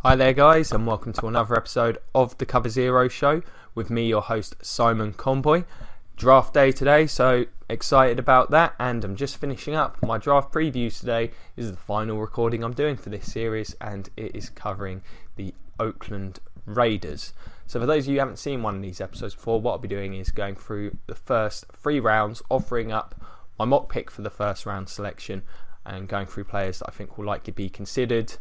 Hi there guys, and welcome to another episode of the Cover Zero Show with me, your host Simon Conboy. Draft day today, so excited about that, and I'm just finishing up my draft previews today. This is the final recording I'm doing for this series, and it is covering the Oakland Raiders. So for those of you who haven't seen one of these episodes before, what I'll be doing is going through the first 3 rounds, offering up my mock pick for the first round selection, and going through players that I think will likely be considered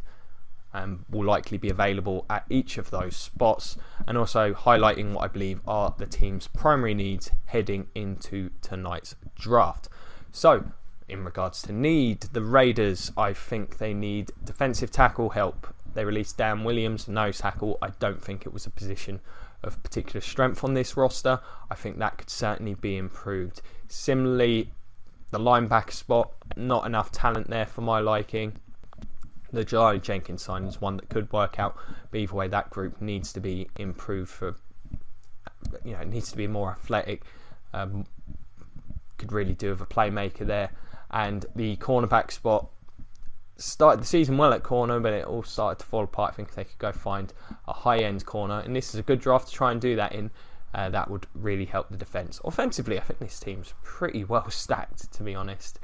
and will likely be available at each of those spots, and also highlighting what I believe are the team's primary needs heading into tonight's draft. So, in regards to need, the Raiders, I think they need defensive tackle help. They released Dan Williams, nose tackle. I don't think it was a position of particular strength on this roster. I think that could certainly be improved. Similarly, the linebacker spot, not enough talent there for my liking. The Jari Jenkins sign is one that could work out, but either way, that group needs to be improved for, it needs to be more athletic. Could really do with a playmaker there. And the cornerback spot, started the season well at corner, but it all started to fall apart. I think they could go find a high-end corner, and this is a good draft to try and do that in. That would really help the defence. Offensively, I think this team's pretty well stacked, to be honest.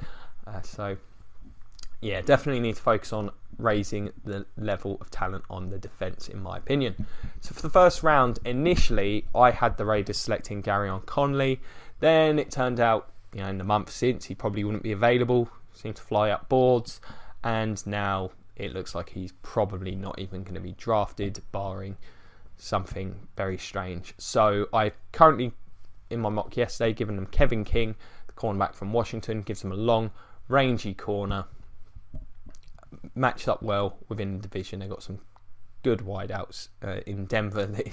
Yeah, definitely need to focus on raising the level of talent on the defence, in my opinion. So for the first round, initially, I had the Raiders selecting Garyon Conley. Then it turned out, in the month since, he probably wouldn't be available. Seemed to fly up boards. And now it looks like he's probably not even going to be drafted, barring something very strange. So I currently, in my mock yesterday, given them Kevin King, the cornerback from Washington, gives them a long, rangy corner. Matched up well within the division. They've got some good wideouts in Denver that they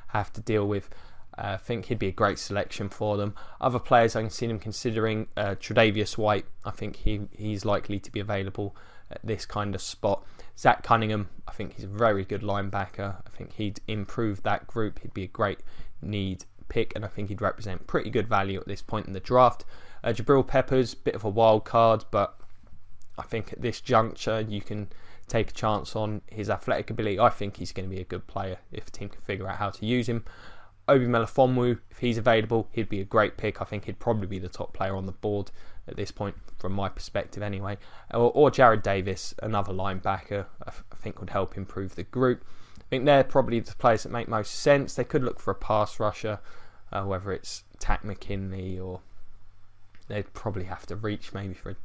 have to deal with. I think he'd be a great selection for them. Other players I can see them considering, Tre'Davious White. I think he's likely to be available at this kind of spot. Zach Cunningham, I think he's a very good linebacker. I think he'd improve that group. He'd be a great need pick, and I think he'd represent pretty good value at this point in the draft. Jabril Peppers, bit of a wild card, but I think at this juncture you can take a chance on his athletic ability. I think he's going to be a good player if the team can figure out how to use him. Obi Melifonwu, if he's available, he'd be a great pick. I think he'd probably be the top player on the board at this point, from my perspective anyway. Or Jared Davis, another linebacker, I think would help improve the group. I think they're probably the players that make most sense. They could look for a pass rusher, whether it's Tack McKinley, or they'd probably have to reach maybe for a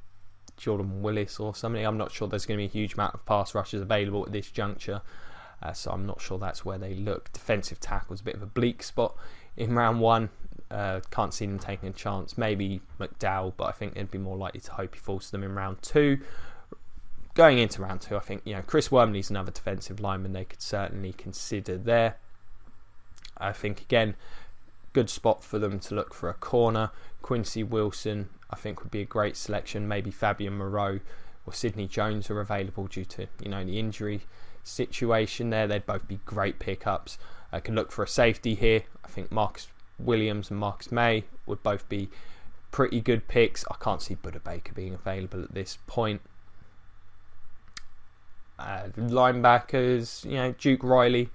Jordan Willis or something. I'm not sure there's going to be a huge amount of pass rushers available at this juncture, so I'm not sure that's where they look. Defensive tackle's a bit of a bleak spot in round 1. Can't see them taking a chance. Maybe McDowell, but I think they'd be more likely to hope he falls to them in round 2. Going into round 2, I think Chris Wormley's another defensive lineman they could certainly consider there. I think again, good spot for them to look for a corner. Quincy Wilson, I think, would be a great selection. Maybe Fabian Moreau or Sidney Jones are available due to the injury situation there. They'd both be great pickups. I can look for a safety here. I think Marcus Williams and Marcus May would both be pretty good picks. I can't see Buda Baker being available at this point. Linebackers, Duke Riley,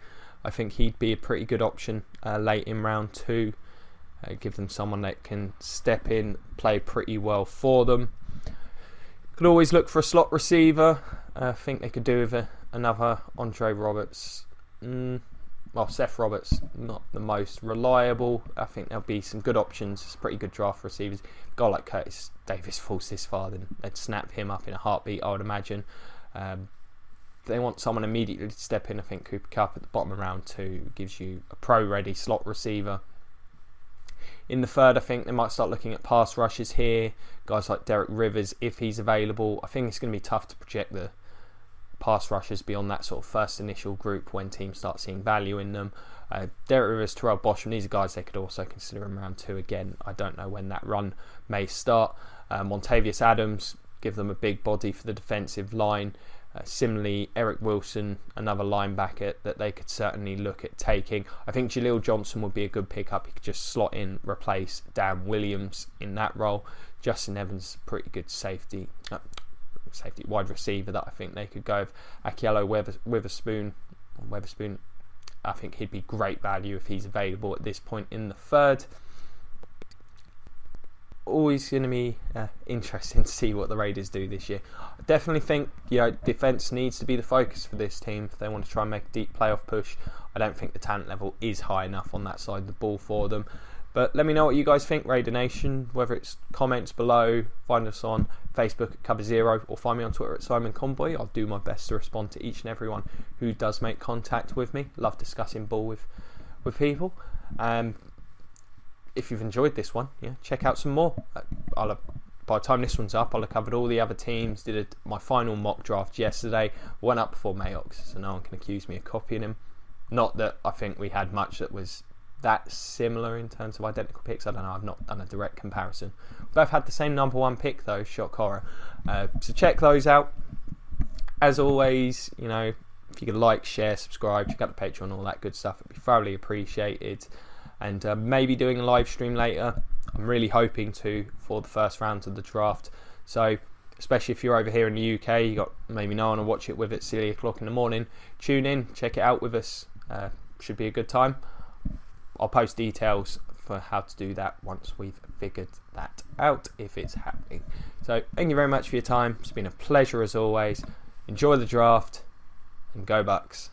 I think he'd be a pretty good option late in round 2. Give them someone that can step in, play pretty well for them. Could always look for a slot receiver. I think they could do with another Andre Roberts. Seth Roberts, not the most reliable. I think there'll be some good options. It's pretty good draft receivers. A guy like Curtis Davis falls this far, then they'd snap him up in a heartbeat, I would imagine. They want someone immediately to step in. I think Cooper Kupp at the bottom of round 2 gives you a pro-ready slot receiver. In the third, I think they might start looking at pass rushes here. Guys like Derek Rivers, if he's available. I think it's going to be tough to project the pass rushers beyond that sort of first initial group when teams start seeing value in them. Derek Rivers, Terrell Bosham, these are guys they could also consider in round 2 again. I don't know when that run may start. Montavious Adams, give them a big body for the defensive line. Similarly, Eric Wilson, another linebacker that they could certainly look at taking. I think Jaleel Johnson would be a good pickup. He could just slot in, replace Dan Williams in that role. Justin Evans, pretty good safety wide receiver that I think they could go with. Akielo Witherspoon, or Weatherspoon. I think he'd be great value if he's available at this point in the third. Always going to be interesting to see what the Raiders do this year. I definitely think defence needs to be the focus for this team if they want to try and make a deep playoff push. I don't think the talent level is high enough on that side of the ball for them. But let me know what you guys think, Raider Nation, whether it's comments below, find us on Facebook at Cover Zero, or find me on Twitter at Simon Conboy. I'll do my best to respond to each and everyone who does make contact with me. Love discussing ball with people. If you've enjoyed this one, check out some more. By the time this one's up, I'll have covered all the other teams. Did my final mock draft yesterday. Went up before Mayox, so no one can accuse me of copying him. Not that I think we had much that was that similar in terms of identical picks. I don't know, I've not done a direct comparison. We both had the same number one pick though, shock horror. So check those out. As always, if you could like, share, subscribe, check out the Patreon, all that good stuff, it'd be thoroughly appreciated. And maybe doing a live stream later. I'm really hoping to for the first round of the draft. So especially if you're over here in the UK, you got maybe no one to watch it with at 3 o'clock in the morning. Tune in, check it out with us. Should be a good time. I'll post details for how to do that once we've figured that out, if it's happening. So thank you very much for your time. It's been a pleasure as always. Enjoy the draft and go Bucks.